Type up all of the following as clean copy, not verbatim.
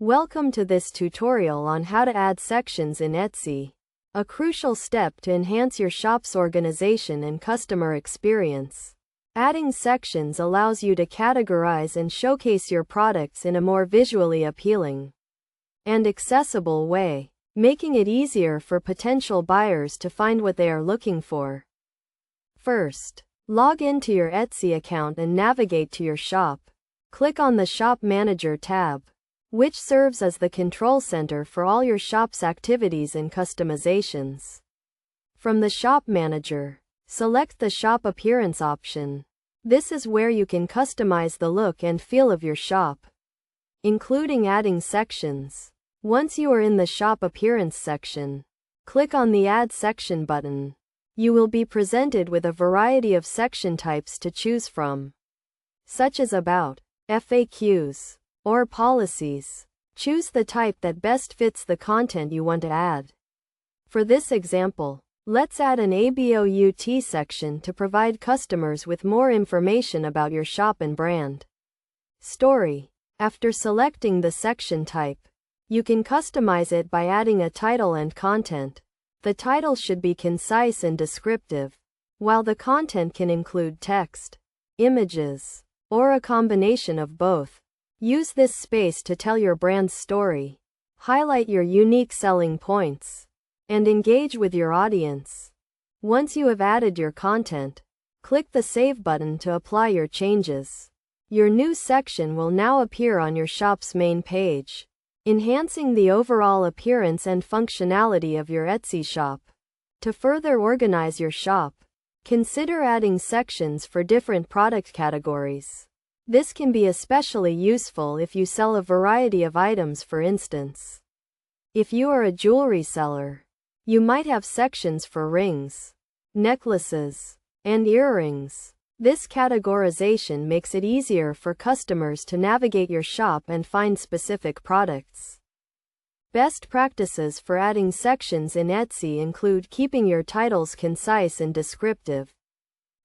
Welcome to this tutorial on how to add sections in Etsy, a crucial step to enhance your shop's organization and customer experience. Adding sections allows you to categorize and showcase your products in a more visually appealing and accessible way, making it easier for potential buyers to find what they are looking for. First, log into your Etsy account and navigate to your shop. Click on the Shop Manager tab, which serves as the control center for all your shop's activities and customizations. From the Shop Manager, select the Shop Appearance option. This is where you can customize the look and feel of your shop, including adding sections. Once you are in the Shop Appearance section, click on the Add Section button. You will be presented with a variety of section types to choose from, such as About, FAQs, or Policies. Choose the type that best fits the content you want to add. For this example, let's add an ABOUT section to provide customers with more information about your shop and brand. Story. After selecting the section type, you can customize it by adding a title and content. The title should be concise and descriptive, while the content can include text, images, or a combination of both. Use this space to tell your brand's story, highlight your unique selling points, and engage with your audience. Once you have added your content, click the Save button to apply your changes. Your new section will now appear on your shop's main page, enhancing the overall appearance and functionality of your Etsy shop. To further organize your shop, consider adding sections for different product categories. This can be especially useful if you sell a variety of items. For instance, if you are a jewelry seller, you might have sections for rings, necklaces, and earrings. This categorization makes it easier for customers to navigate your shop and find specific products. Best practices for adding sections in Etsy include keeping your titles concise and descriptive,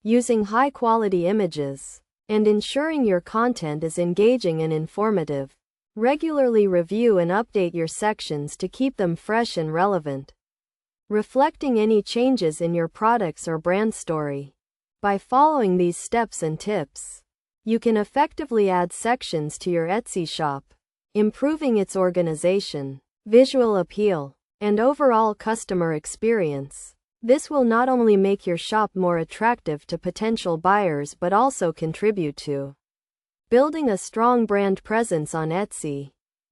using high-quality images, and ensuring your content is engaging and informative. Regularly review and update your sections to keep them fresh and relevant, reflecting any changes in your products or brand story. By following these steps and tips, you can effectively add sections to your Etsy shop, improving its organization, visual appeal, and overall customer experience. This will not only make your shop more attractive to potential buyers but also contribute to building a strong brand presence on Etsy.